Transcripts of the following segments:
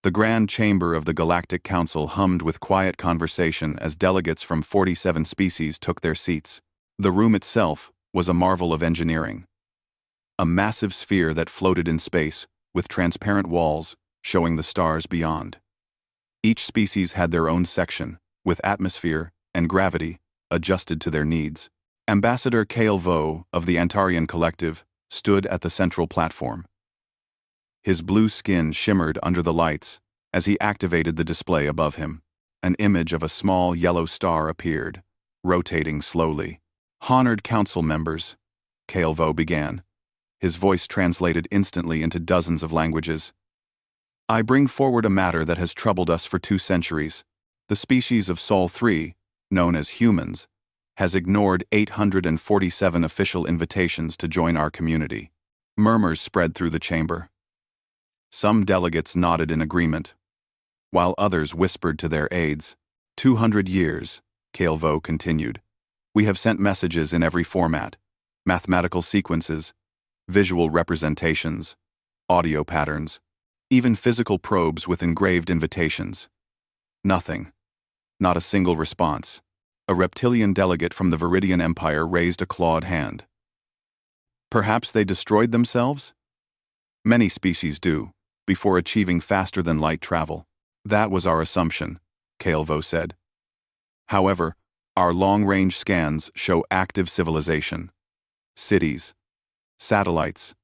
The grand chamber of the Galactic Council hummed with quiet conversation as delegates from 47 species took their seats. The room itself was a marvel of engineering. A massive sphere that floated in space, with transparent walls showing the stars beyond. Each species had their own section, with atmosphere and gravity adjusted to their needs. Ambassador Kale Vo of the Antarian Collective stood at the central platform. His blue skin shimmered under the lights as he activated the display above him. An image of a small yellow star appeared, rotating slowly. "Honored council members," Kale Vo began. His voice translated instantly into dozens of languages. "I bring forward a matter that has troubled us for 2 centuries. The species of Sol 3, known as humans, has ignored 847 official invitations to join our community." Murmurs spread through the chamber. Some delegates nodded in agreement, while others whispered to their aides. 200 years, Kale Vo continued. "We have sent messages in every format: mathematical sequences, visual representations, audio patterns, even physical probes with engraved invitations. Nothing. Not a single response." A reptilian delegate from the Viridian Empire raised a clawed hand. "Perhaps they destroyed themselves?" "Many species do, before achieving faster-than-light travel. That was our assumption," Kale Vo said. "However, our long-range scans show active civilization. Cities, satellites,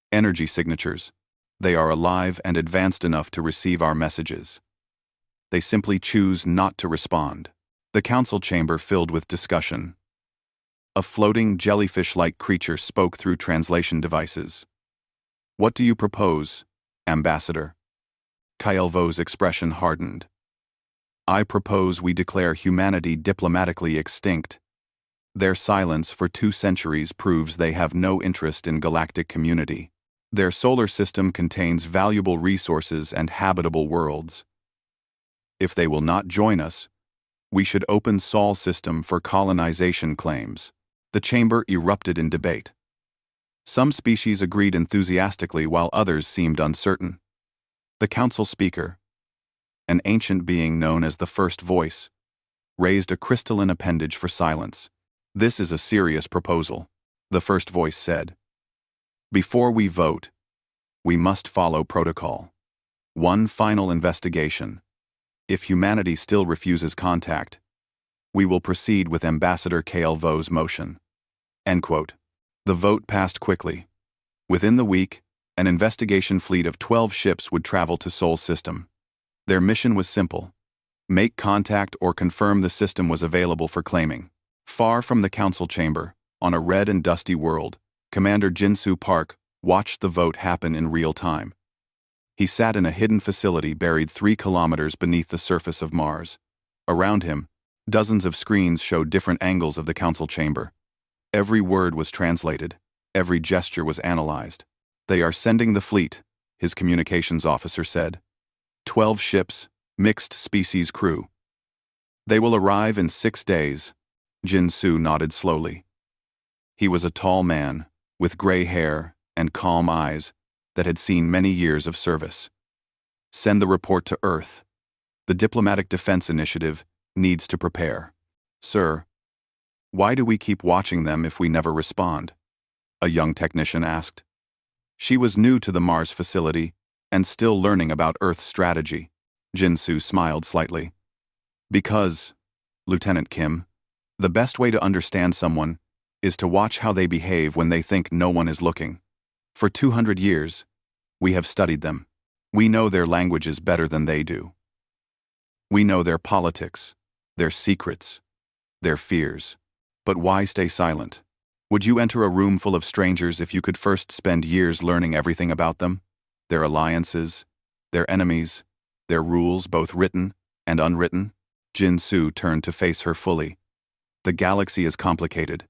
energy signatures. They are alive and advanced enough to receive our messages. They simply choose not to respond." The council chamber filled with discussion. A floating jellyfish-like creature spoke through translation devices. "What do you propose, Ambassador?" Kale Vo's expression hardened. "I propose we declare humanity diplomatically extinct. Their silence for 2 centuries proves they have no interest in galactic community. Their solar system contains valuable resources and habitable worlds. If they will not join us, we should open Sol system for colonization claims." The chamber erupted in debate. Some species agreed enthusiastically while others seemed uncertain. The council speaker, an ancient being known as the First Voice, raised a crystalline appendage for silence. "This is a serious proposal," the First Voice said. "Before we vote, we must follow protocol. One final investigation. If humanity still refuses contact, we will proceed with Ambassador Kale Vo's motion." End quote. The vote passed quickly. Within the week, an investigation fleet of 12 ships would travel to Sol system. Their mission was simple: make contact or confirm the system was available for claiming. Far from the council chamber, on a red and dusty world, Commander Jinsu Park watched the vote happen in real time. He sat in a hidden facility buried 3 kilometers beneath the surface of Mars. Around him, dozens of screens showed different angles of the council chamber. Every word was translated. Every gesture was analyzed. "They are sending the fleet," his communications officer said. 12 ships, mixed species crew. "They will arrive in 6 days." Jinsu nodded slowly. He was a tall man, with gray hair and calm eyes that had seen many years of service. "Send the report to Earth. The Diplomatic Defense Initiative needs to prepare." "Sir, why do we keep watching them if we never respond?" a young technician asked. She was new to the Mars facility and still learning about Earth strategy. Jinsu smiled slightly. "Because, Lieutenant Kim, the best way to understand someone is to watch how they behave when they think no one is looking. For 200 years, we have studied them. We know their languages better than they do. We know their politics, their secrets, their fears. But why stay silent? Would you enter a room full of strangers if you could first spend years learning everything about them? Their alliances, their enemies, their rules, both written and unwritten?" Jinsu turned to face her fully. "The galaxy is complicated.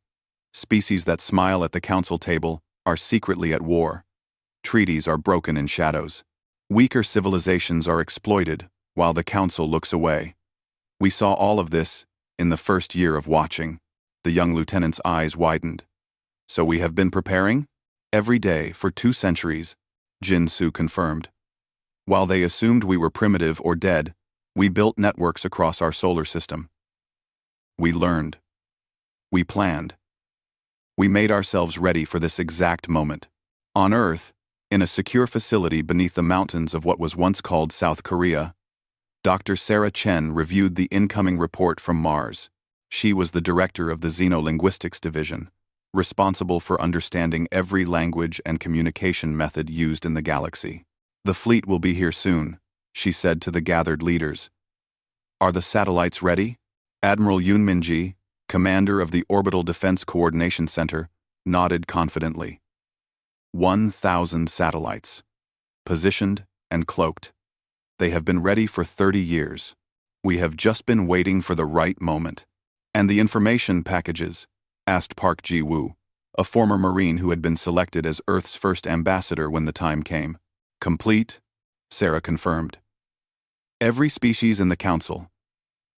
Species that smile at the council table are secretly at war. Treaties are broken in shadows. Weaker civilizations are exploited while the council looks away. We saw all of this in the first year of watching." The young lieutenant's eyes widened. "So we have been preparing?" "Every day for 2 centuries," Jinsu confirmed. While they assumed we were primitive or dead, we built networks across our solar system. We learned. We planned. We made ourselves ready for this exact moment. On Earth, in a secure facility beneath the mountains of what was once called South Korea, Dr. Sarah Chen reviewed the incoming report from Mars. She was the director of the Xenolinguistics Division, responsible for understanding every language and communication method used in the galaxy. "The fleet will be here soon," she said to the gathered leaders. "Are the satellites ready?" Admiral Yoon Min-ji, commander of the Orbital Defense Coordination Center, nodded confidently. 1,000 satellites. Positioned and cloaked. They have been ready for 30 years. We have just been waiting for the right moment. "And the information packages?" asked Park Ji-woo, a former Marine who had been selected as Earth's first ambassador when the time came. "Complete," Sarah confirmed. "Every species in the Council.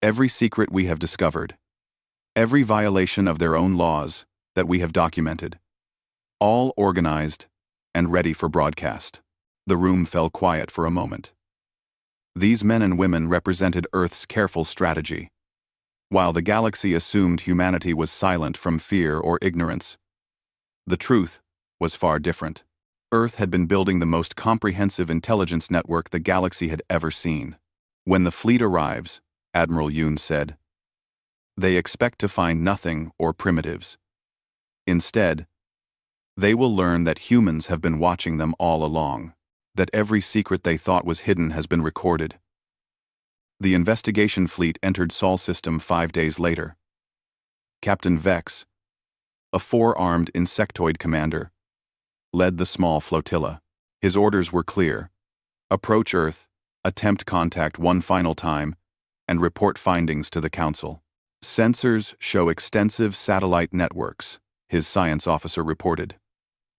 Every secret we have discovered. Every violation of their own laws that we have documented. All organized and ready for broadcast." The room fell quiet for a moment. These men and women represented Earth's careful strategy. While the galaxy assumed humanity was silent from fear or ignorance, the truth was far different. Earth had been building the most comprehensive intelligence network the galaxy had ever seen. "When the fleet arrives," Admiral Yoon said, "they expect to find nothing or primitives. Instead, they will learn that humans have been watching them all along, that every secret they thought was hidden has been recorded." The investigation fleet entered Sol System 5 days later. Captain Vex, a 4-armed insectoid commander, led the small flotilla. His orders were clear: approach Earth, attempt contact one final time, and report findings to the Council. "Sensors show extensive satellite networks," his science officer reported.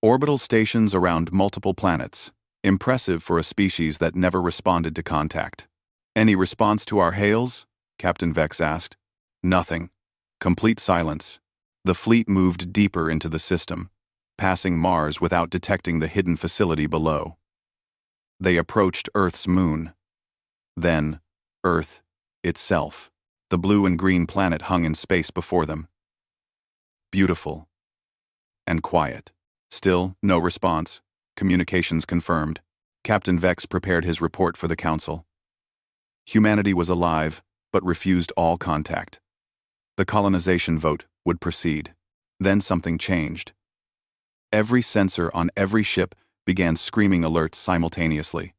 "Orbital stations around multiple planets. Impressive for a species that never responded to contact." "Any response to our hails?" Captain Vex asked. "Nothing. Complete silence." The fleet moved deeper into the system, passing Mars without detecting the hidden facility below. They approached Earth's moon. Then, Earth itself. The blue and green planet hung in space before them. Beautiful. And quiet. Still, no response. Communications confirmed. Captain Vex prepared his report for the Council. Humanity was alive, but refused all contact. The colonization vote would proceed. Then something changed. Every sensor on every ship began screaming alerts simultaneously.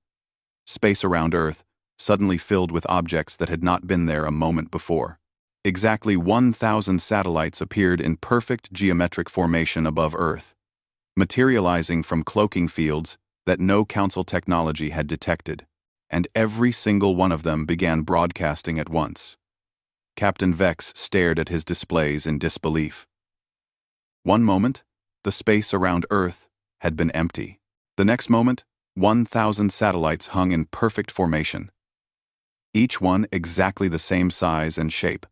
Space around Earth suddenly filled with objects that had not been there a moment before. Exactly 1,000 satellites appeared in perfect geometric formation above Earth, materializing from cloaking fields that no Council technology had detected, and every single one of them began broadcasting at once. Captain Vex stared at his displays in disbelief. One moment, the space around Earth had been empty. The next moment, 1,000 satellites hung in perfect formation. Each one exactly the same size and shape.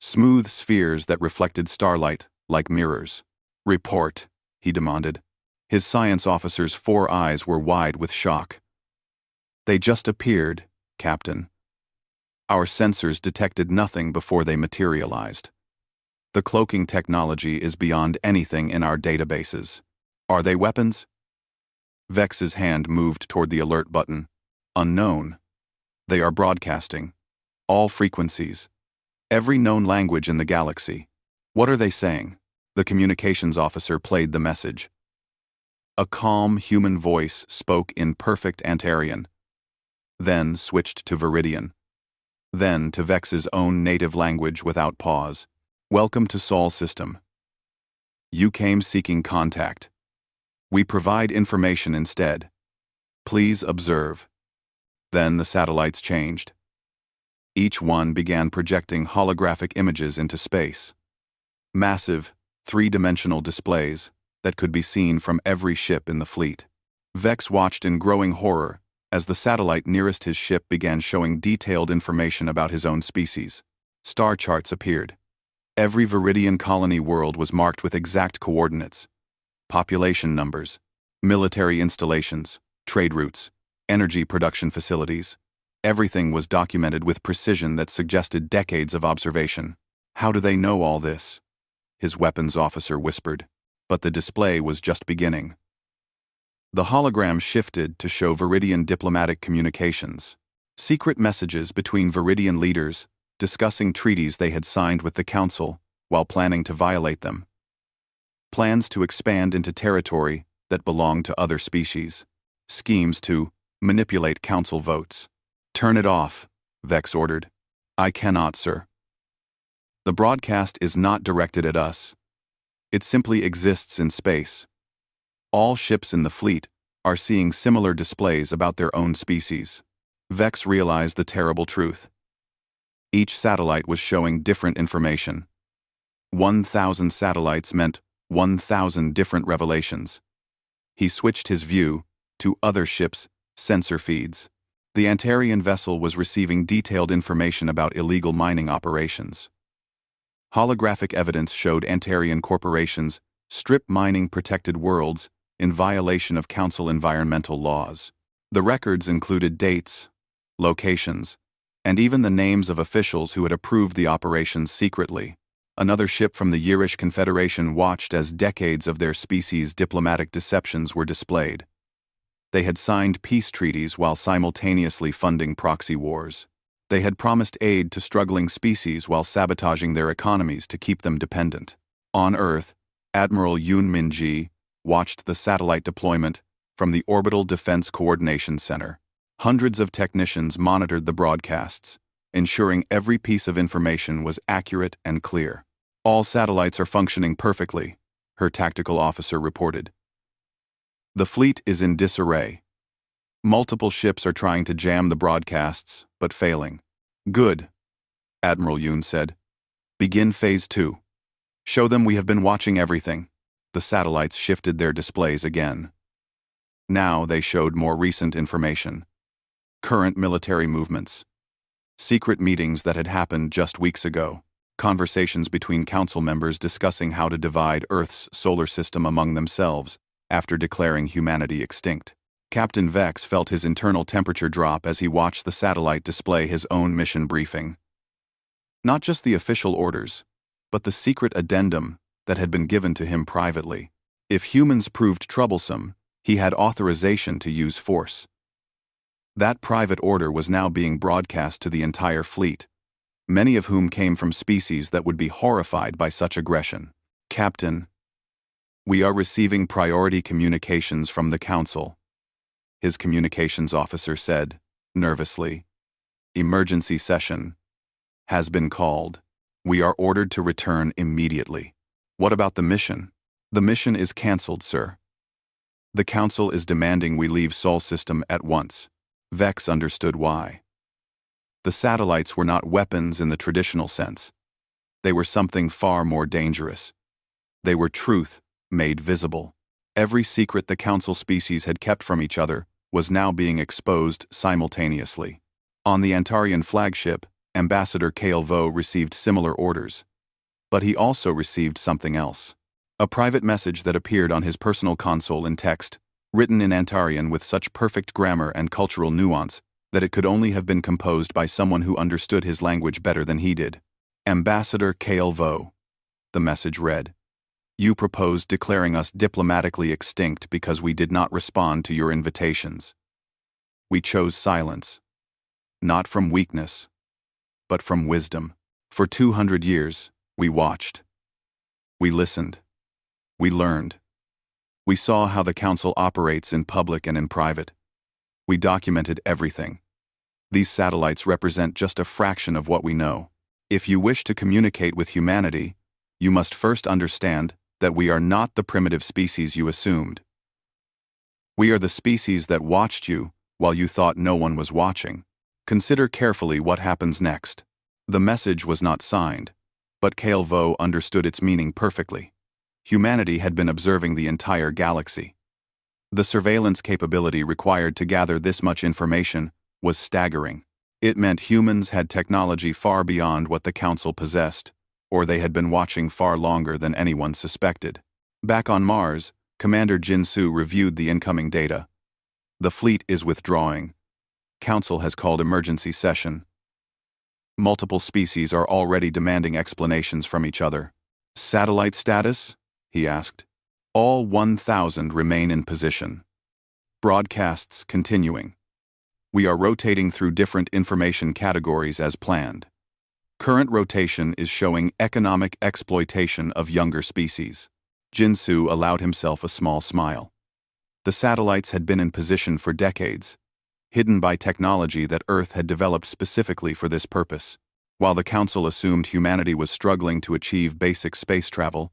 Smooth spheres that reflected starlight like mirrors. "Report," he demanded. His science officer's 4 eyes were wide with shock. "They just appeared, Captain. Our sensors detected nothing before they materialized. The cloaking technology is beyond anything in our databases. Are they weapons?" Vex's hand moved toward the alert button. "Unknown. They are broadcasting. All frequencies. Every known language in the galaxy. What are they saying?" The communications officer played the message. A calm human voice spoke in perfect Antarian, then switched to Viridian, then to Vex's own native language without pause. "Welcome to Sol System. You came seeking contact. We provide information instead. Please observe." Then the satellites changed. Each one began projecting holographic images into space. Massive, 3-dimensional displays that could be seen from every ship in the fleet. Vex watched in growing horror as the satellite nearest his ship began showing detailed information about his own species. Star charts appeared. Every Viridian colony world was marked with exact coordinates, population numbers, military installations, trade routes, energy production facilities. Everything was documented with precision that suggested decades of observation. How do they know all this? His weapons officer whispered. But the display was just beginning. The hologram shifted to show Viridian diplomatic communications. Secret messages between Viridian leaders, discussing treaties they had signed with the Council while planning to violate them. Plans to expand into territory that belonged to other species. Schemes to manipulate Council votes. Turn it off, Vex ordered. I cannot, sir. The broadcast is not directed at us. It simply exists in space. All ships in the fleet are seeing similar displays about their own species. Vex realized the terrible truth. Each satellite was showing different information. 1,000 satellites meant 1,000 different revelations. He switched his view to other ships' sensor feeds. The Antarian vessel was receiving detailed information about illegal mining operations. Holographic evidence showed Antarian corporations strip mining protected worlds in violation of Council environmental laws. The records included dates, locations, and even the names of officials who had approved the operations secretly. Another ship from the Yirish Confederation watched as decades of their species' diplomatic deceptions were displayed. They had signed peace treaties while simultaneously funding proxy wars. They had promised aid to struggling species while sabotaging their economies to keep them dependent. On Earth, Admiral Yoon Min-ji watched the satellite deployment from the Orbital Defense Coordination Center. Hundreds of technicians monitored the broadcasts, ensuring every piece of information was accurate and clear. All satellites are functioning perfectly, her tactical officer reported. The fleet is in disarray. Multiple ships are trying to jam the broadcasts, but failing. Good, Admiral Yoon said. Begin Phase 2. Show them we have been watching everything. The satellites shifted their displays again. Now they showed more recent information. Current military movements. Secret meetings that had happened just weeks ago. Conversations between Council members discussing how to divide Earth's solar system among themselves after declaring humanity extinct. Captain Vex felt his internal temperature drop as he watched the satellite display his own mission briefing. Not just the official orders, but the secret addendum that had been given to him privately. If humans proved troublesome, he had authorization to use force. That private order was now being broadcast to the entire fleet, many of whom came from species that would be horrified by such aggression. Captain, we are receiving priority communications from the Council, his communications officer said, nervously. Emergency session has been called. We are ordered to return immediately. What about the mission? The mission is cancelled, sir. The Council is demanding we leave Sol System at once. Vex understood why. The satellites were not weapons in the traditional sense. They were something far more dangerous. They were truth made visible. Every secret the Council species had kept from each other was now being exposed simultaneously. On the Antarian flagship, Ambassador Kale Vo received similar orders. But he also received something else. A private message that appeared on his personal console in text, written in Antarian with such perfect grammar and cultural nuance that it could only have been composed by someone who understood his language better than he did. Ambassador Kale Vo, the message read. You proposed declaring us diplomatically extinct because we did not respond to your invitations. We chose silence, not from weakness, but from wisdom. For 200 years, we watched. We listened. We learned. We saw how the Council operates in public and in private. We documented everything. These satellites represent just a fraction of what we know. If you wish to communicate with humanity, you must first understand that we are not the primitive species you assumed. We are the species that watched you while you thought no one was watching. Consider carefully what happens next. The message was not signed, but Kale Vo understood its meaning perfectly. Humanity had been observing the entire galaxy. The surveillance capability required to gather this much information was staggering. It meant humans had technology far beyond what the Council possessed, or they had been watching far longer than anyone suspected. Back on Mars, Commander Jinsu reviewed the incoming data. The fleet is withdrawing. Council has called emergency session. Multiple species are already demanding explanations from each other. Satellite status? He asked. All 1,000 remain in position. Broadcasts continuing. We are rotating through different information categories as planned. Current rotation is showing economic exploitation of younger species. Jinsu allowed himself a small smile. The satellites had been in position for decades, hidden by technology that Earth had developed specifically for this purpose. While the Council assumed humanity was struggling to achieve basic space travel,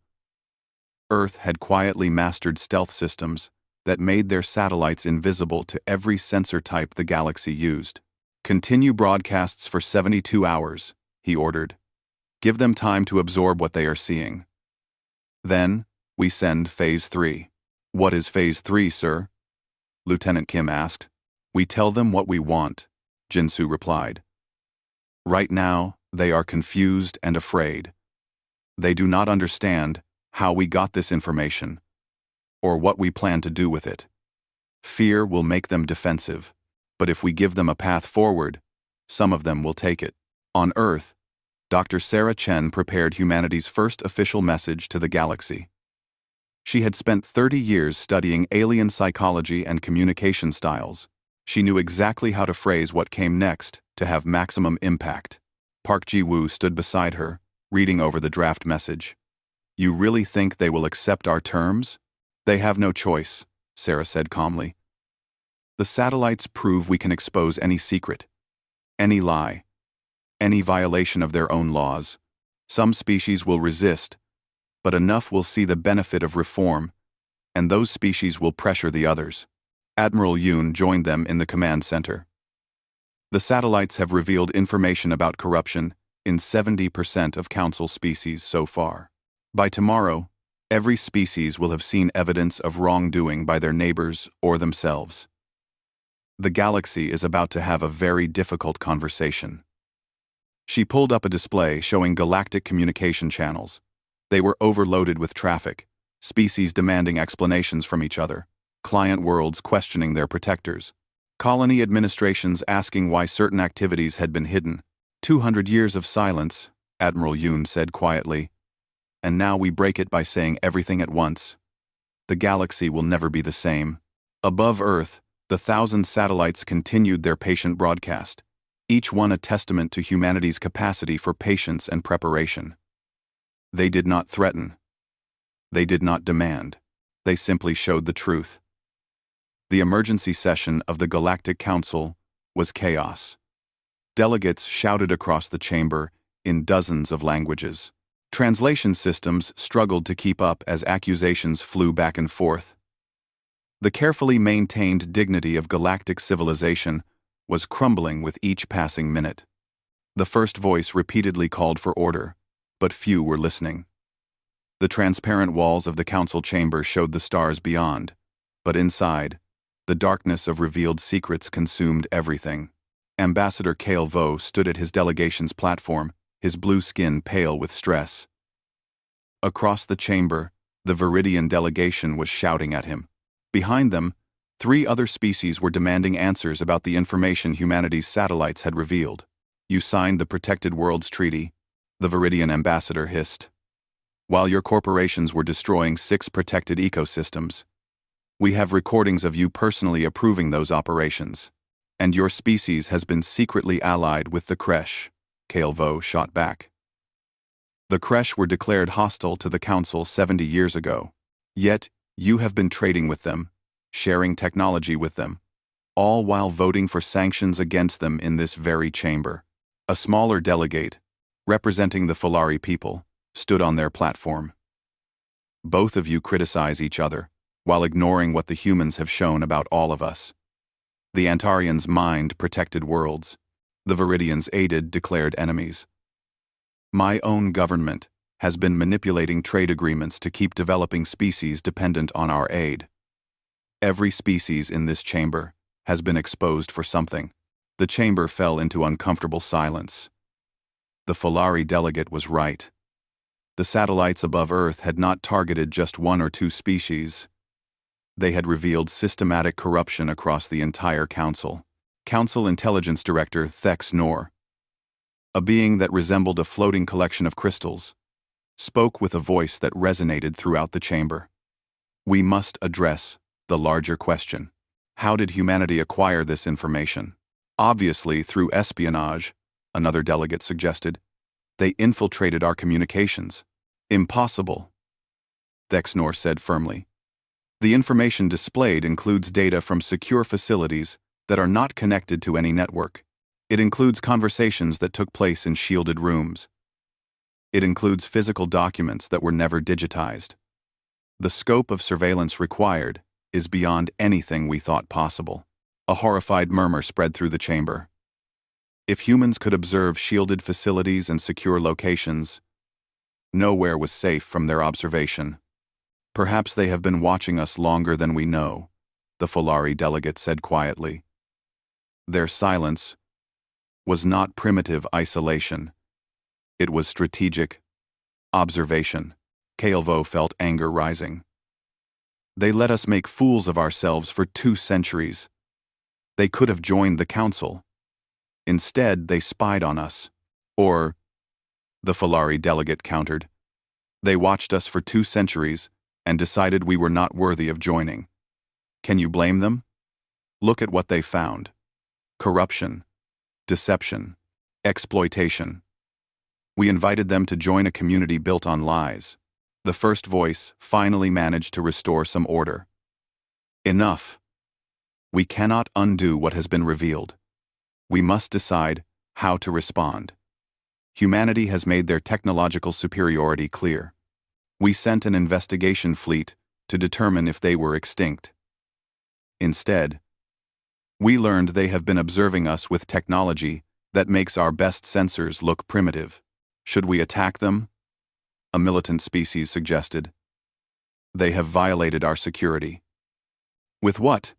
Earth had quietly mastered stealth systems that made their satellites invisible to every sensor type the galaxy used. Continue broadcasts for 72 hours, he ordered. Give them time to absorb what they are seeing. Then, we send Phase 3. What is Phase 3, sir? Lieutenant Kim asked. We tell them what we want, Jinsu replied. Right now, they are confused and afraid. They do not understand how we got this information, or what we plan to do with it. Fear will make them defensive, but if we give them a path forward, some of them will take it. On Earth, Dr. Sarah Chen prepared humanity's first official message to the galaxy. She had spent 30 years studying alien psychology and communication styles. She knew exactly how to phrase what came next to have maximum impact. Park Ji-woo stood beside her, reading over the draft message. You really think they will accept our terms? They have no choice, Sarah said calmly. The satellites prove we can expose any secret, any lie, any violation of their own laws. Some species will resist, but enough will see the benefit of reform, and those species will pressure the others. Admiral Yoon joined them in the command center. The satellites have revealed information about corruption in 70% of Council species so far. By tomorrow, every species will have seen evidence of wrongdoing by their neighbors or themselves. The galaxy is about to have a very difficult conversation. She pulled up a display showing galactic communication channels. They were overloaded with traffic, species demanding explanations from each other, client worlds questioning their protectors, colony administrations asking why certain activities had been hidden. 200 years of silence, Admiral Yoon said quietly. And now we break it by saying everything at once. The galaxy will never be the same. Above Earth, the 1,000 satellites continued their patient broadcast, each one a testament to humanity's capacity for patience and preparation. They did not threaten. They did not demand. They simply showed the truth. The emergency session of the Galactic Council was chaos. Delegates shouted across the chamber in dozens of languages. Translation systems struggled to keep up as accusations flew back and forth. The carefully maintained dignity of galactic civilization was crumbling with each passing minute. The first voice repeatedly called for order, but few were listening. The transparent walls of the council chamber showed the stars beyond, but inside, the darkness of revealed secrets consumed everything. Ambassador Kale Vo stood at his delegation's platform, his blue skin pale with stress. Across the chamber, the Viridian delegation was shouting at him. Behind them, 3 other species were demanding answers about the information humanity's satellites had revealed. You signed the Protected Worlds Treaty, the Viridian ambassador hissed. While your corporations were destroying 6 protected ecosystems, we have recordings of you personally approving those operations. And your species has been secretly allied with the Kresh, Kale Vo shot back. The Kresh were declared hostile to the Council 70 years ago. Yet, you have been trading with them, sharing technology with them, all while voting for sanctions against them in this very chamber. A smaller delegate, representing the Fulari people, stood on their platform. Both of you criticize each other, while ignoring what the humans have shown about all of us. The Antarians mined protected worlds. The Viridians aided declared enemies. My own government has been manipulating trade agreements to keep developing species dependent on our aid. Every species in this chamber has been exposed for something. The chamber fell into uncomfortable silence. The Fulari delegate was right. The satellites above Earth had not targeted just 1 or 2 species. They had revealed systematic corruption across the entire council. Council Intelligence Director Thex Nor, a being that resembled a floating collection of crystals, spoke with a voice that resonated throughout the chamber. We must address the larger question. How did humanity acquire this information? Obviously, through espionage, another delegate suggested. They infiltrated our communications. Impossible, Thexnor said firmly. The information displayed includes data from secure facilities that are not connected to any network. It includes conversations that took place in shielded rooms. It includes physical documents that were never digitized. The scope of surveillance required is beyond anything we thought possible. A horrified murmur spread through the chamber. If humans could observe shielded facilities and secure locations, nowhere was safe from their observation. Perhaps they have been watching us longer than we know, the Folari delegate said quietly. Their silence was not primitive isolation. It was strategic observation. Kaelvo felt anger rising. They let us make fools of ourselves for 2 centuries. They could have joined the council. Instead, they spied on us. Or, the Folari delegate countered, they watched us for 2 centuries and decided we were not worthy of joining. Can you blame them? Look at what they found. Corruption, deception, exploitation. We invited them to join a community built on lies. The first voice finally managed to restore some order. Enough. We cannot undo what has been revealed. We must decide how to respond. Humanity has made their technological superiority clear. We sent an investigation fleet to determine if they were extinct. Instead, we learned they have been observing us with technology that makes our best sensors look primitive. Should we attack them? A militant species suggested. They have violated our security. With what?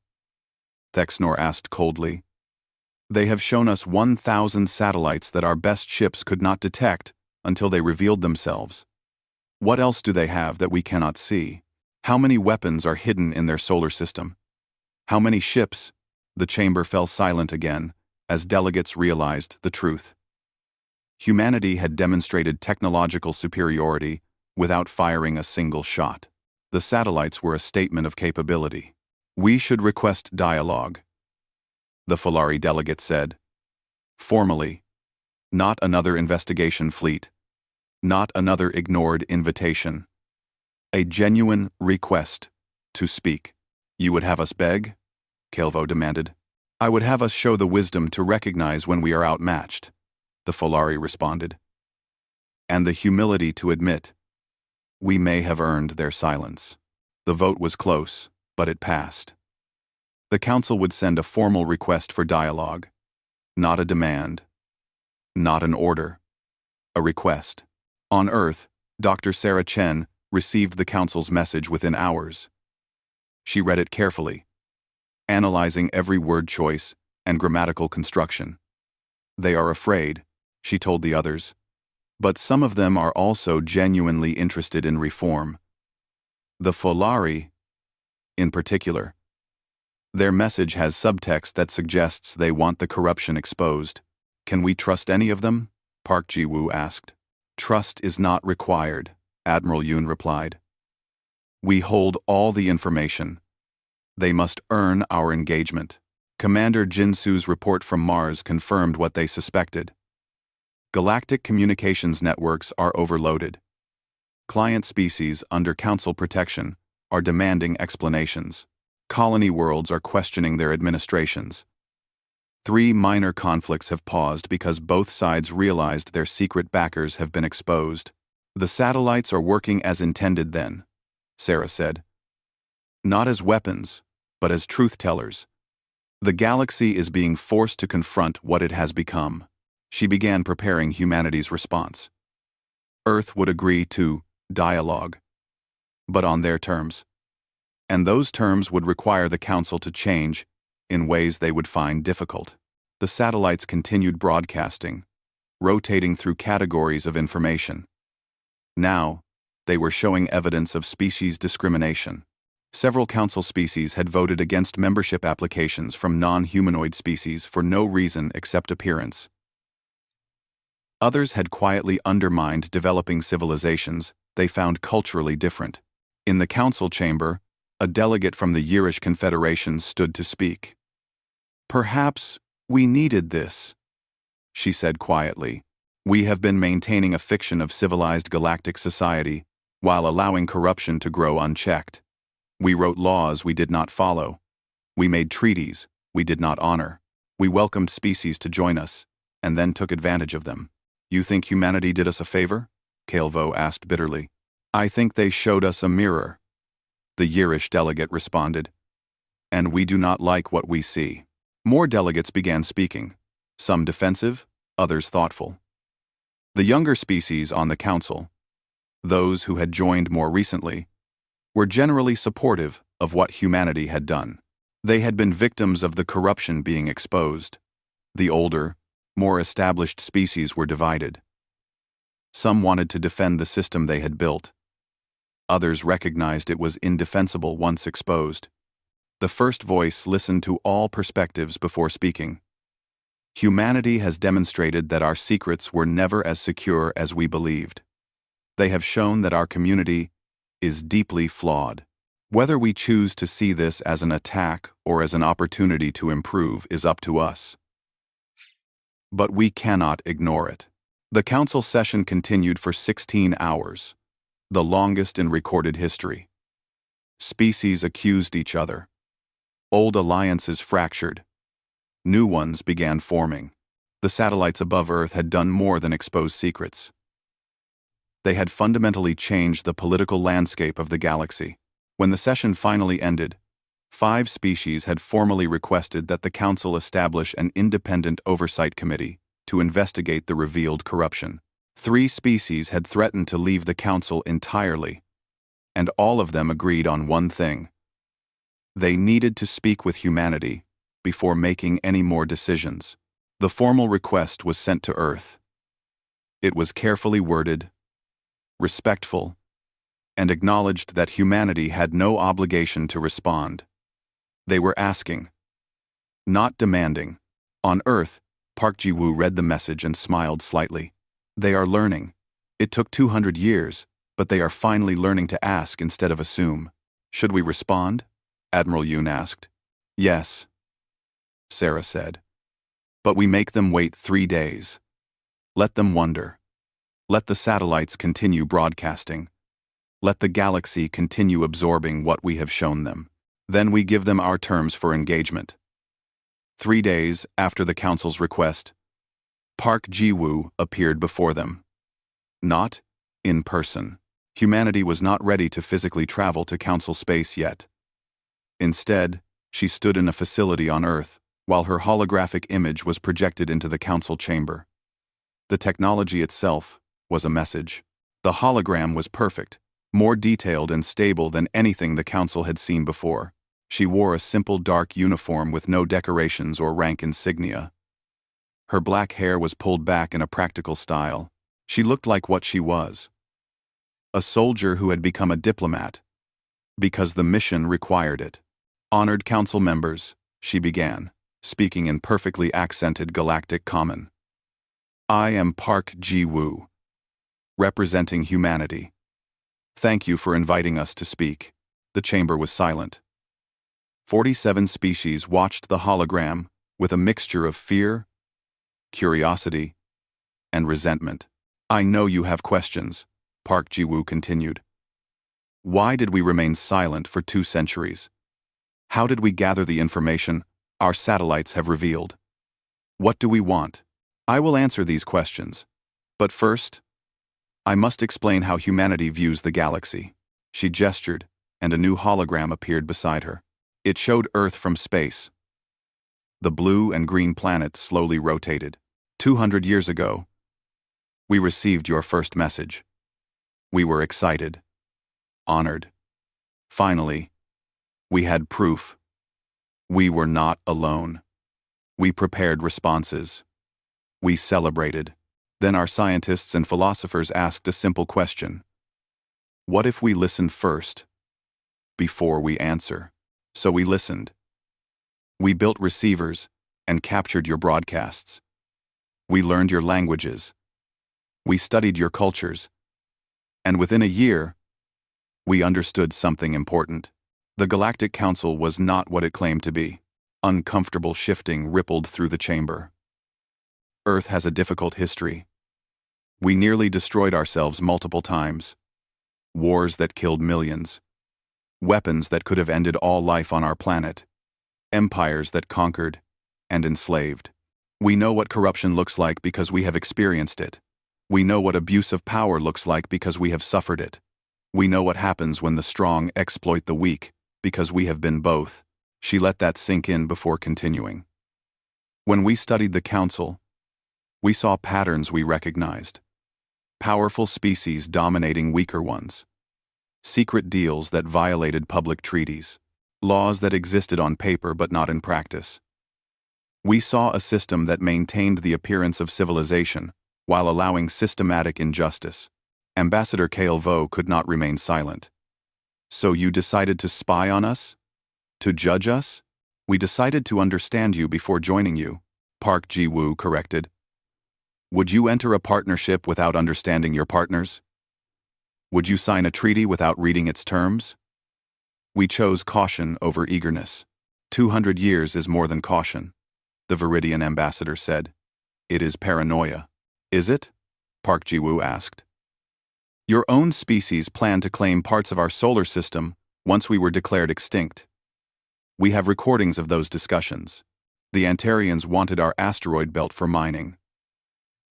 Thexnor asked coldly. They have shown us 1,000 satellites that our best ships could not detect until they revealed themselves. What else do they have that we cannot see? How many weapons are hidden in their solar system? How many ships? The chamber fell silent again as delegates realized the truth. Humanity had demonstrated technological superiority without firing a single shot. The satellites were a statement of capability. We should request dialogue, the Folari delegate said. Formally. Not another investigation fleet. Not another ignored invitation. A genuine request to speak. You would have us beg? Kaelvo demanded. I would have us show the wisdom to recognize when we are outmatched, the Folari responded. And the humility to admit we may have earned their silence. The vote was close, but it passed. The council would send a formal request for dialogue. Not a demand. Not an order. A request. On Earth, Dr. Sarah Chen received the council's message within hours. She read it carefully, analyzing every word choice and grammatical construction. They are afraid, she told the others, but some of them are also genuinely interested in reform. The Folari, in particular. Their message has subtext that suggests they want the corruption exposed. Can we trust any of them? Park Ji-woo asked. Trust is not required, Admiral Yoon replied. We hold all the information. They must earn our engagement. Commander Jinsu's report from Mars confirmed what they suspected. Galactic communications networks are overloaded. Client species under council protection are demanding explanations. Colony worlds are questioning their administrations. 3 minor conflicts have paused because both sides realized their secret backers have been exposed. The satellites are working as intended then, Sarah said. Not as weapons, but as truth-tellers. The galaxy is being forced to confront what it has become. She began preparing humanity's response. Earth would agree to dialogue, but on their terms. And those terms would require the Council to change in ways they would find difficult. The satellites continued broadcasting, rotating through categories of information. Now, they were showing evidence of species discrimination. Several council species had voted against membership applications from non-humanoid species for no reason except appearance. Others had quietly undermined developing civilizations they found culturally different. In the council chamber, a delegate from the Yirish Confederation stood to speak. "Perhaps we needed this," she said quietly. "We have been maintaining a fiction of civilized galactic society while allowing corruption to grow unchecked. We wrote laws we did not follow. We made treaties we did not honor. We welcomed species to join us, and then took advantage of them. You think humanity did us a favor?" Calvo asked bitterly. "I think they showed us a mirror," the Yirish delegate responded. "And we do not like what we see." More delegates began speaking, some defensive, others thoughtful. The younger species on the council, those who had joined more recently, were generally supportive of what humanity had done. They had been victims of the corruption being exposed. The older, more established species were divided. Some wanted to defend the system they had built. Others recognized it was indefensible once exposed. The first voice listened to all perspectives before speaking. "Humanity has demonstrated that our secrets were never as secure as we believed. They have shown that our community is deeply flawed. Whether we choose to see this as an attack or as an opportunity to improve is up to us. But we cannot ignore it." The council session continued for 16 hours, the longest in recorded history. Species accused each other. Old alliances fractured. New ones began forming. The satellites above Earth had done more than expose secrets. They had fundamentally changed the political landscape of the galaxy. When the session finally ended, 5 species had formally requested that the Council establish an independent oversight committee to investigate the revealed corruption. 3 species had threatened to leave the Council entirely, and all of them agreed on one thing. They needed to speak with humanity before making any more decisions. The formal request was sent to Earth. It was carefully worded, respectful, and acknowledged that humanity had no obligation to respond. They were asking, not demanding. On Earth, Park Ji-woo read the message and smiled slightly. They are learning. It took 200 years, but they are finally learning to ask instead of assume. Should we respond? Admiral Yoon asked. Yes, Sarah said. But we make them wait 3 days. Let them wonder. Let the satellites continue broadcasting. Let the galaxy continue absorbing what we have shown them. Then we give them our terms for engagement. 3 days after the Council's request, Park Ji-woo appeared before them. Not in person. Humanity was not ready to physically travel to Council space yet. Instead, she stood in a facility on Earth, while her holographic image was projected into the Council chamber. The technology itself was a message. The hologram was perfect, more detailed and stable than anything the Council had seen before. She wore a simple dark uniform with no decorations or rank insignia. Her black hair was pulled back in a practical style. She looked like what she was. A soldier who had become a diplomat, because the mission required it. Honored Council members, she began, speaking in perfectly accented galactic common. I am Park Ji-woo, representing humanity. Thank you for inviting us to speak. The chamber was silent. 47 species watched the hologram with a mixture of fear, curiosity, and resentment. I know you have questions, Park Ji-woo continued. Why did we remain silent for 2 centuries? How did we gather the information our satellites have revealed? What do we want? I will answer these questions. But first, I must explain how humanity views the galaxy. She gestured, and a new hologram appeared beside her. It showed Earth from space. The blue and green planets slowly rotated. 200 years ago, we received your first message. We were excited, honored. Finally, we had proof. We were not alone. We prepared responses. We celebrated. Then our scientists and philosophers asked a simple question. What if we listened first? before we answer. So we listened. We built receivers and captured your broadcasts. We learned your languages. We studied your cultures. And within a year, we understood something important. The Galactic Council was not what it claimed to be. Uncomfortable shifting rippled through the chamber. Earth has a difficult history. We nearly destroyed ourselves multiple times. Wars that killed millions. Weapons that could have ended all life on our planet. Empires that conquered and enslaved. We know what corruption looks like because we have experienced it. We know what abuse of power looks like because we have suffered it. We know what happens when the strong exploit the weak because we have been both. She let that sink in before continuing. When we studied the Council, we saw patterns we recognized. Powerful species dominating weaker ones. Secret deals that violated public treaties. Laws that existed on paper but not in practice. We saw a system that maintained the appearance of civilization while allowing systematic injustice. Ambassador Vo could not remain silent. So you decided to spy on us? To judge us? We decided to understand you before joining you, Park Ji-woo corrected. Would you enter a partnership without understanding your partners? Would you sign a treaty without reading its terms? We chose caution over eagerness. 200 years is more than caution, the Viridian ambassador said. It is paranoia. Is it? Park Ji-woo asked. Your own species planned to claim parts of our solar system once we were declared extinct. We have recordings of those discussions. The Antarians wanted our asteroid belt for mining.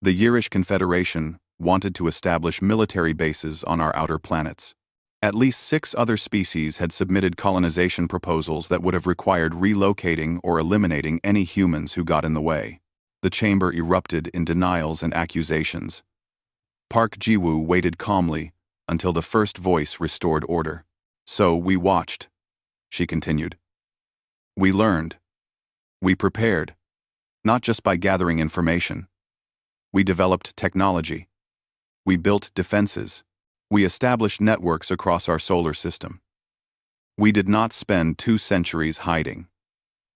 The Yirish Confederation wanted to establish military bases on our outer planets. At least 6 other species had submitted colonization proposals that would have required relocating or eliminating any humans who got in the way. The chamber erupted in denials and accusations. Park Ji-woo waited calmly until the first voice restored order. So we watched, she continued. We learned. We prepared, not just by gathering information. We developed technology. We built defenses. We established networks across our solar system. We did not spend 2 centuries hiding.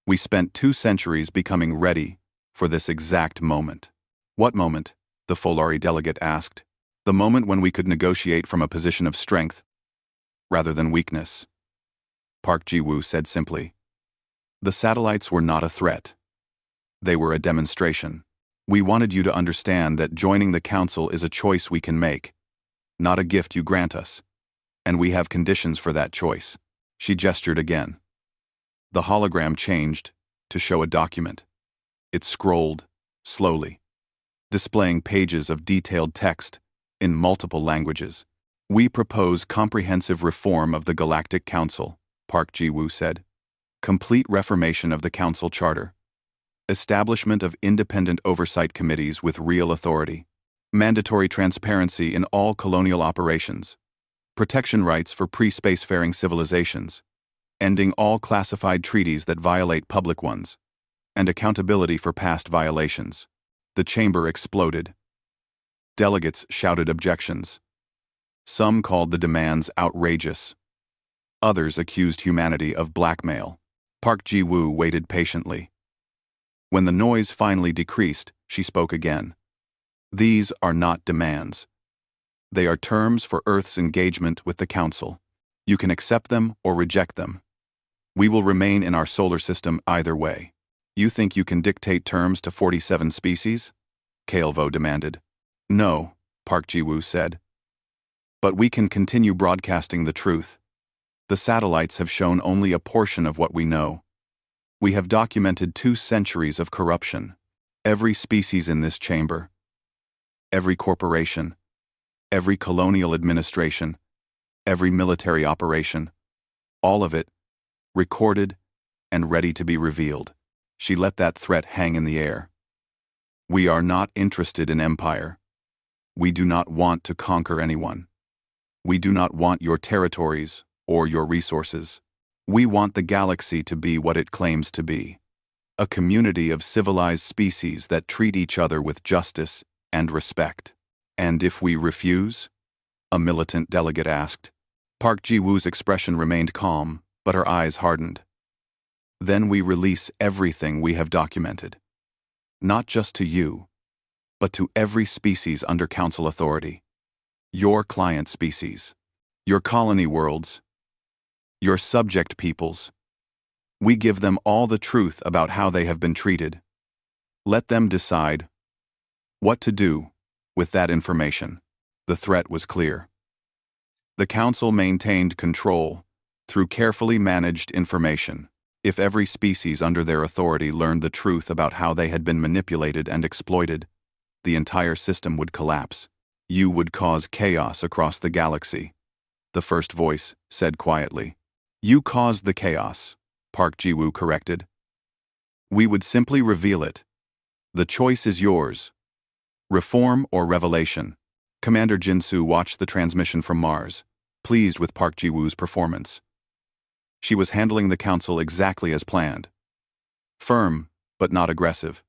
We spent 2 centuries becoming ready for this exact moment. What moment? The Folari delegate asked. The moment when we could negotiate from a position of strength rather than weakness. Park Ji-woo said simply. The satellites were not a threat. They were a demonstration. We wanted you to understand that joining the Council is a choice we can make, not a gift you grant us. And we have conditions for that choice. She gestured again. The hologram changed to show a document. It scrolled, slowly, displaying pages of detailed text in multiple languages. We propose comprehensive reform of the Galactic Council, Park Ji-woo said. Complete reformation of the Council Charter. Establishment of independent oversight committees with real authority. Mandatory transparency in all colonial operations. Protection rights for pre-spacefaring civilizations. Ending all classified treaties that violate public ones. And accountability for past violations. The chamber exploded. Delegates shouted objections. Some called the demands outrageous. Others accused humanity of blackmail. Park Ji-woo waited patiently. When the noise finally decreased, she spoke again. These are not demands. They are terms for Earth's engagement with the Council. You can accept them or reject them. We will remain in our solar system either way. You think you can dictate terms to 47 species? Vo demanded. No, Park Ji-woo said. But we can continue broadcasting the truth. The satellites have shown only a portion of what we know. We have documented 2 centuries of corruption. Every species in this chamber, every corporation, every colonial administration, every military operation, all of it, recorded and ready to be revealed. She let that threat hang in the air. We are not interested in empire. We do not want to conquer anyone. We do not want your territories or your resources. We want the galaxy to be what it claims to be. A community of civilized species that treat each other with justice and respect. And if we refuse? A militant delegate asked. Park Ji-woo's expression remained calm, but her eyes hardened. Then we release everything we have documented. Not just to you, but to every species under Council authority. Your client species. Your colony worlds. Your subject peoples. We give them all the truth about how they have been treated. Let them decide what to do with that information. The threat was clear. The Council maintained control through carefully managed information. If every species under their authority learned the truth about how they had been manipulated and exploited, the entire system would collapse. You would cause chaos across the galaxy, the first voice said quietly. You caused the chaos, Park Ji-woo corrected. We would simply reveal it. The choice is yours. Reform or revelation. Commander Jin-soo watched the transmission from Mars, pleased with Park Ji-woo's performance. She was handling the Council exactly as planned. Firm, but not aggressive.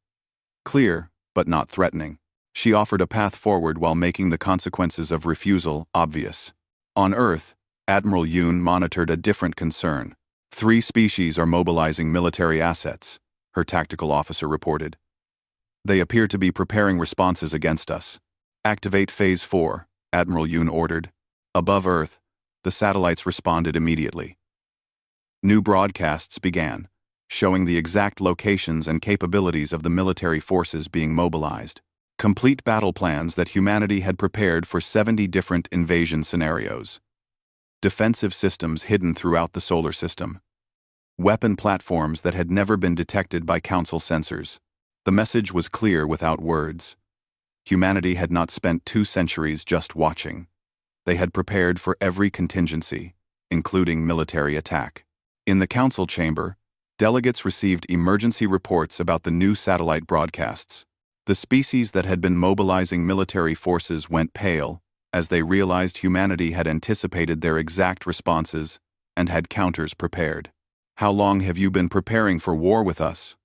Clear, but not threatening. She offered a path forward while making the consequences of refusal obvious. On Earth, Admiral Yoon monitored a different concern. 3 species are mobilizing military assets, her tactical officer reported. They appear to be preparing responses against us. Activate Phase 4, Admiral Yoon ordered. Above Earth, the satellites responded immediately. New broadcasts began, showing the exact locations and capabilities of the military forces being mobilized. Complete battle plans that humanity had prepared for 70 different invasion scenarios. Defensive systems hidden throughout the solar system. Weapon platforms that had never been detected by Council sensors. The message was clear without words. Humanity had not spent 2 centuries just watching. They had prepared for every contingency, including military attack. In the Council chamber, delegates received emergency reports about the new satellite broadcasts. The species that had been mobilizing military forces went pale as they realized humanity had anticipated their exact responses and had counters prepared. How long have you been preparing for war with us?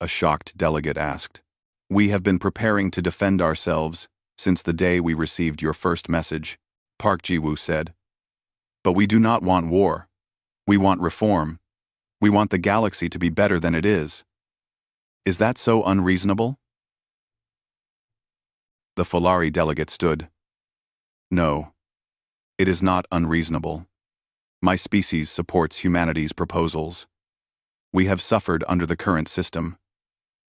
A shocked delegate asked. We have been preparing to defend ourselves since the day we received your first message, Park Ji-woo said. But we do not want war. We want reform. We want the galaxy to be better than it is. Is that so unreasonable? The Folari delegate stood. No, it is not unreasonable. My species supports humanity's proposals. We have suffered under the current system.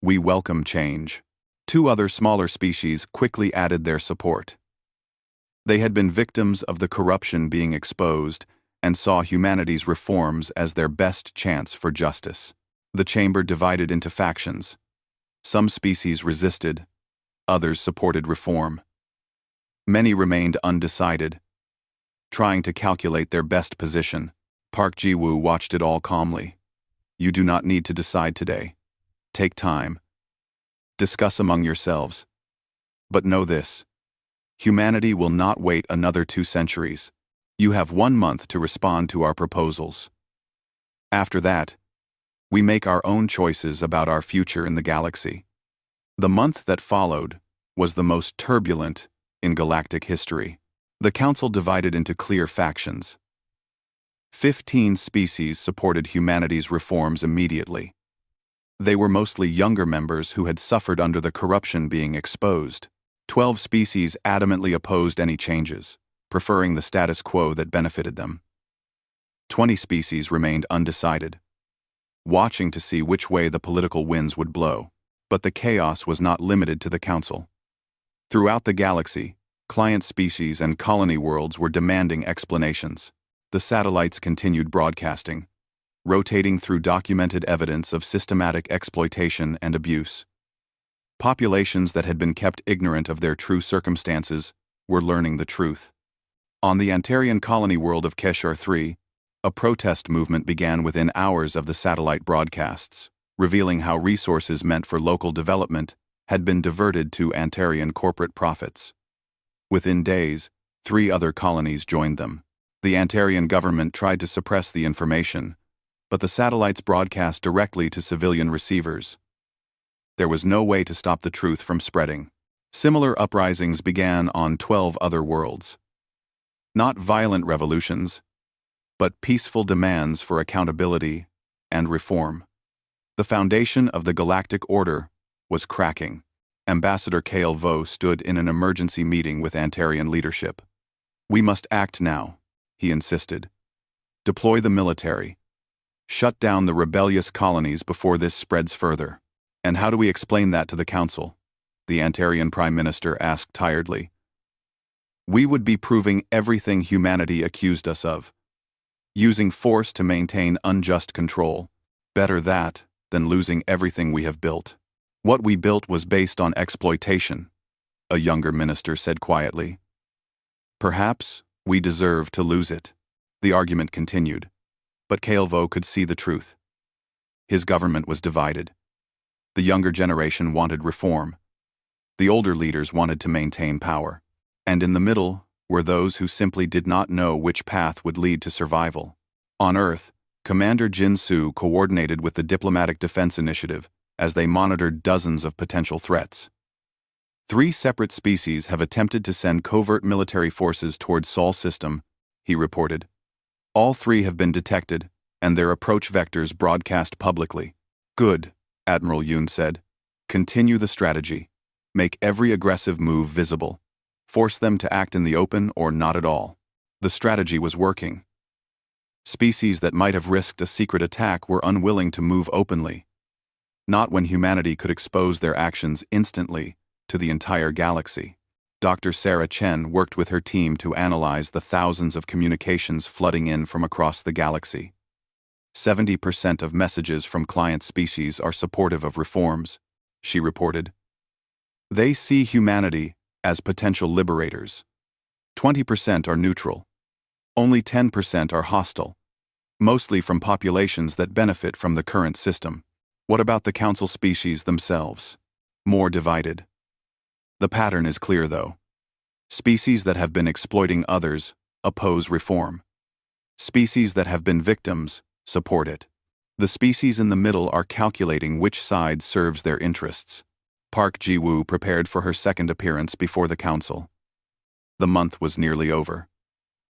We welcome change. 2 other smaller species quickly added their support. They had been victims of the corruption being exposed and saw humanity's reforms as their best chance for justice. The chamber divided into factions. Some species resisted. Others supported reform. Many remained undecided, trying to calculate their best position. Park Ji-woo watched it all calmly. You do not need to decide today. Take time. Discuss among yourselves. But know this. Humanity will not wait another 2 centuries. You have 1 month to respond to our proposals. After that, we make our own choices about our future in the galaxy. The month that followed was the most turbulent in galactic history. The Council divided into clear factions. 15 species supported humanity's reforms immediately. They were mostly younger members who had suffered under the corruption being exposed. 12 species adamantly opposed any changes, preferring the status quo that benefited them. 20 species remained undecided, watching to see which way the political winds would blow. But the chaos was not limited to the Council. Throughout the galaxy, client species and colony worlds were demanding explanations. The satellites continued broadcasting, rotating through documented evidence of systematic exploitation and abuse. Populations that had been kept ignorant of their true circumstances were learning the truth. On the Antarian colony world of Keshar 3, a protest movement began within hours of the satellite broadcasts, revealing how resources meant for local development had been diverted to Antarian corporate profits. Within days, 3 other colonies joined them. The Antarian government tried to suppress the information, but the satellites broadcast directly to civilian receivers. There was no way to stop the truth from spreading. Similar uprisings began on 12 other worlds. Not violent revolutions, but peaceful demands for accountability and reform. The foundation of the Galactic Order was cracking. Ambassador Kale Vo stood in an emergency meeting with Antarian leadership. "We must act now," he insisted. "Deploy the military. Shut down the rebellious colonies before this spreads further." "And how do we explain that to the Council?" the Antarian Prime Minister asked tiredly. "We would be proving everything humanity accused us of. Using force to maintain unjust control. Better that than losing everything we have built." "What we built was based on exploitation," a younger minister said quietly. "Perhaps we deserve to lose it." The argument continued, but Kaelvo could see the truth. His government was divided. The younger generation wanted reform. The older leaders wanted to maintain power. And in the middle were those who simply did not know which path would lead to survival. On Earth, Commander Jin Su coordinated with the Diplomatic Defense Initiative as they monitored dozens of potential threats. 3 separate species have attempted to send covert military forces towards Sol system, he reported. All 3 have been detected, and their approach vectors broadcast publicly. "Good," Admiral Yoon said. "Continue the strategy. Make every aggressive move visible. Force them to act in the open or not at all." The strategy was working. Species that might have risked a secret attack were unwilling to move openly. Not when humanity could expose their actions instantly to the entire galaxy. Dr. Sarah Chen worked with her team to analyze the thousands of communications flooding in from across the galaxy. 70% of messages from client species are supportive of reforms, she reported. They see humanity as potential liberators. 20% are neutral. Only 10% are hostile, mostly from populations that benefit from the current system. What about the Council species themselves? More divided. The pattern is clear, though. Species that have been exploiting others oppose reform. Species that have been victims support it. The species in the middle are calculating which side serves their interests. Park Ji-woo prepared for her second appearance before the Council. The month was nearly over.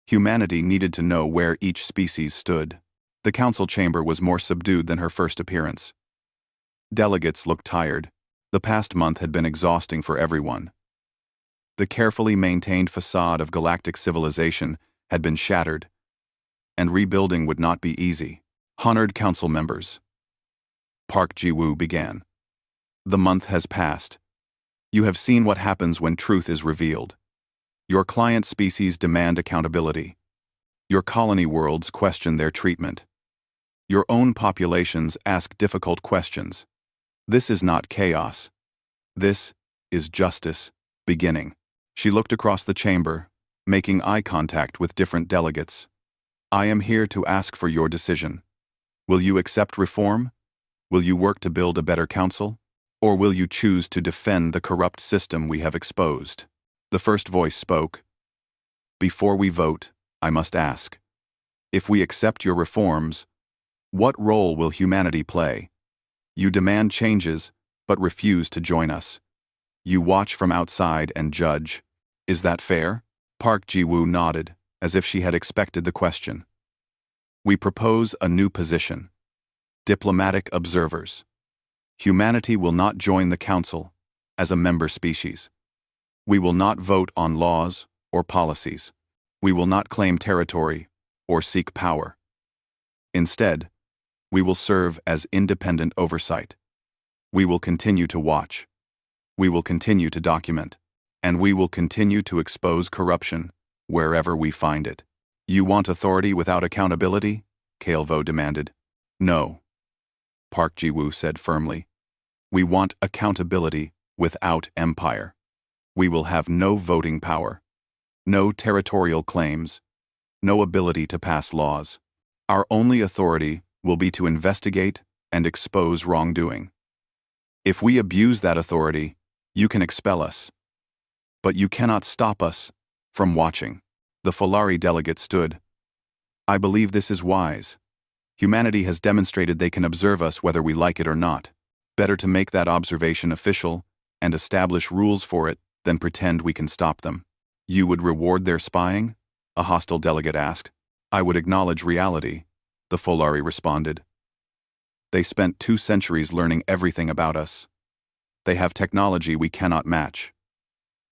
Humanity needed to know where each species stood. The Council chamber was more subdued than her first appearance. Delegates looked tired. The past month had been exhausting for everyone. The carefully maintained facade of galactic civilization had been shattered, and rebuilding would not be easy. Honored Council members. Park Ji-woo began. The month has passed. You have seen what happens when truth is revealed. Your client species demand accountability. Your colony worlds question their treatment. Your own populations ask difficult questions. This is not chaos. This is justice, beginning. She looked across the chamber, making eye contact with different delegates. I am here to ask for your decision. Will you accept reform? Will you work to build a better council? Or will you choose to defend the corrupt system we have exposed? The first voice spoke. Before we vote, I must ask. If we accept your reforms, what role will humanity play? You demand changes, but refuse to join us. You watch from outside and judge. Is that fair? Park Ji-woo nodded, as if she had expected the question. We propose a new position. Diplomatic observers. Humanity will not join the Council as a member species. We will not vote on laws or policies. We will not claim territory or seek power. Instead, we will serve as independent oversight. We will continue to watch. We will continue to document. And we will continue to expose corruption wherever we find it. You want authority without accountability? Kaelvo demanded. No. Park Ji-woo said firmly. We want accountability without empire. We will have no voting power, no territorial claims, no ability to pass laws. Our only authority will be to investigate and expose wrongdoing. If we abuse that authority, you can expel us. But you cannot stop us from watching. The Folari delegate stood. I believe this is wise. Humanity has demonstrated they can observe us whether we like it or not. Better to make that observation official and establish rules for it than pretend we can stop them. You would reward their spying? A hostile delegate asked. I would acknowledge reality, the Folari responded. They spent 2 centuries learning everything about us. They have technology we cannot match.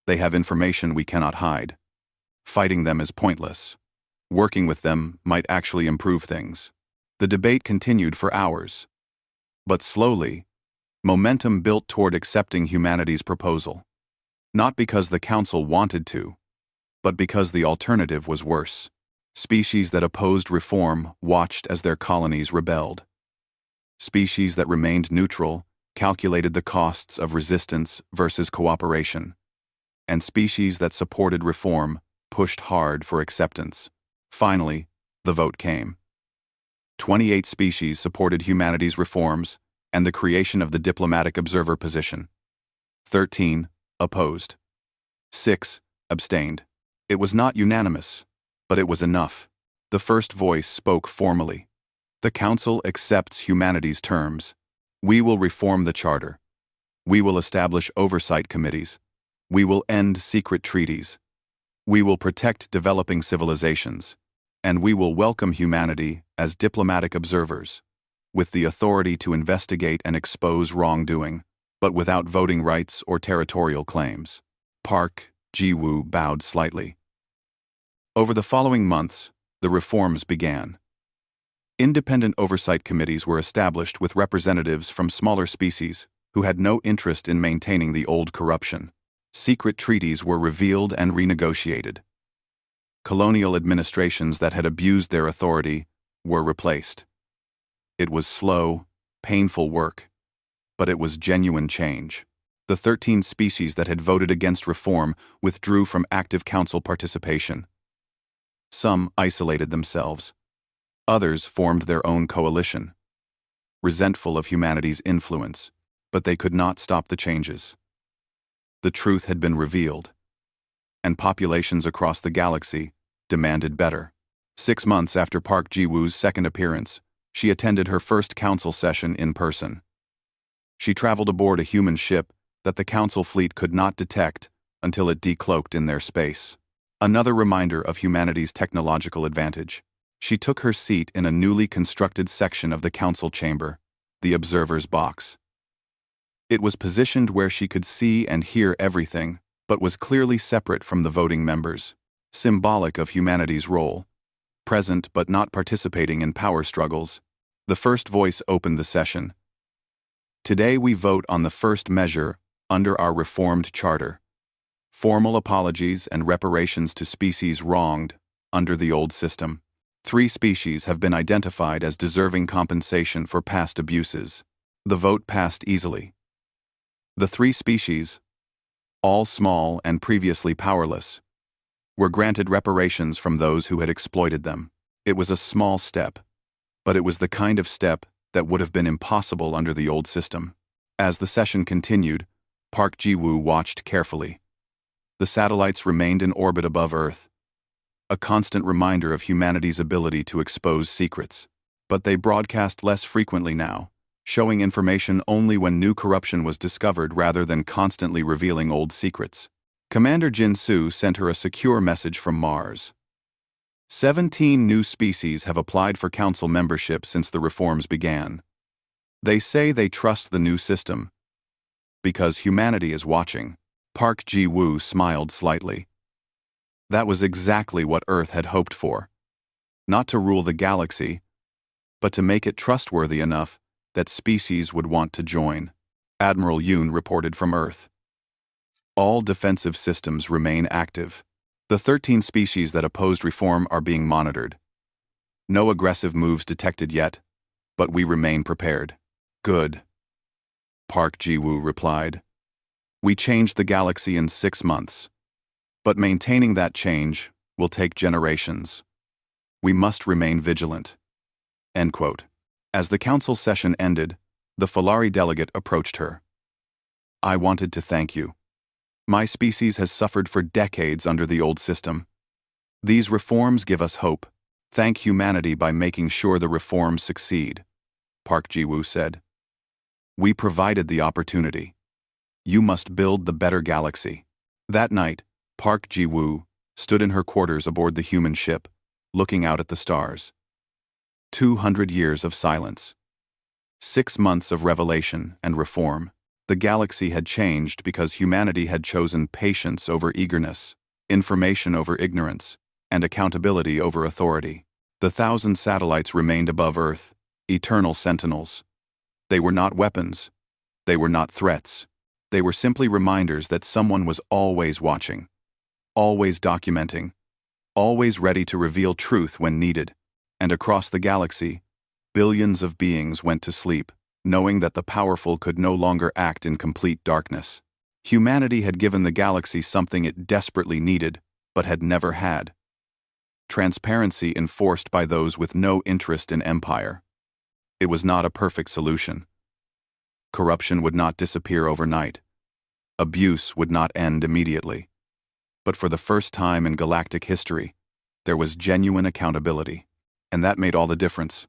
They have information we cannot hide. Fighting them is pointless. Working with them might actually improve things. The debate continued for hours. But slowly, momentum built toward accepting humanity's proposal. Not because the Council wanted to, but because the alternative was worse. Species that opposed reform watched as their colonies rebelled. Species that remained neutral calculated the costs of resistance versus cooperation. And species that supported reform pushed hard for acceptance. Finally, the vote came. 28 species supported humanity's reforms and the creation of the diplomatic observer position. 13 opposed. 6 abstained. It was not unanimous, but it was enough. The first voice spoke formally. The Council accepts humanity's terms. We will reform the Charter. We will establish oversight committees. We will end secret treaties. We will protect developing civilizations. And we will welcome humanity as diplomatic observers, with the authority to investigate and expose wrongdoing, but without voting rights or territorial claims. Park Ji-woo bowed slightly. Over the following months, the reforms began. Independent oversight committees were established with representatives from smaller species who had no interest in maintaining the old corruption. Secret treaties were revealed and renegotiated. Colonial administrations that had abused their authority were replaced. It was slow, painful work, but it was genuine change. The 13 species that had voted against reform withdrew from active council participation. Some isolated themselves. Others formed their own coalition, resentful of humanity's influence, but they could not stop the changes. The truth had been revealed, and populations across the galaxy demanded better. 6 months after Park Ji-woo's second appearance, she attended her first council session in person. She traveled aboard a human ship that the council fleet could not detect until it decloaked in their space. Another reminder of humanity's technological advantage. She took her seat in a newly constructed section of the council chamber, the observer's box. It was positioned where she could see and hear everything, but was clearly separate from the voting members, symbolic of humanity's role. Present but not participating in power struggles, the first voice opened the session. Today we vote on the first measure under our reformed charter. Formal apologies and reparations to species wronged under the old system. 3 species have been identified as deserving compensation for past abuses. The vote passed easily. The 3 species, all small and previously powerless, were granted reparations from those who had exploited them. It was a small step, but it was the kind of step that would have been impossible under the old system. As the session continued, Park Ji-woo watched carefully. The satellites remained in orbit above Earth, a constant reminder of humanity's ability to expose secrets. But they broadcast less frequently now, showing information only when new corruption was discovered rather than constantly revealing old secrets. Commander Jin-soo sent her a secure message from Mars. 17 new species have applied for council membership since the reforms began. They say they trust the new system because humanity is watching. Park Ji-woo smiled slightly. That was exactly what Earth had hoped for. Not to rule the galaxy, but to make it trustworthy enough that species would want to join. Admiral Yoon reported from Earth. All defensive systems remain active. The 13 species that opposed reform are being monitored. No aggressive moves detected yet, but we remain prepared. Good. Park Ji-woo replied. We changed the galaxy in 6 months. But maintaining that change will take generations. We must remain vigilant. End quote. As the council session ended, the Folari delegate approached her. I wanted to thank you. My species has suffered for decades under the old system. These reforms give us hope. Thank humanity by making sure the reforms succeed, Park Ji-woo said. We provided the opportunity. You must build the better galaxy. That night, Park Ji-woo stood in her quarters aboard the human ship, looking out at the stars. 200 years of silence. 6 months of revelation and reform. The galaxy had changed because humanity had chosen patience over eagerness, information over ignorance, and accountability over authority. The 1,000 satellites remained above Earth, eternal sentinels. They were not weapons. They were not threats. They were simply reminders that someone was always watching, always documenting, always ready to reveal truth when needed. And across the galaxy, billions of beings went to sleep, knowing that the powerful could no longer act in complete darkness. Humanity had given the galaxy something it desperately needed, but had never had. Transparency enforced by those with no interest in empire. It was not a perfect solution. Corruption would not disappear overnight. Abuse would not end immediately. But for the first time in galactic history, there was genuine accountability. And that made all the difference.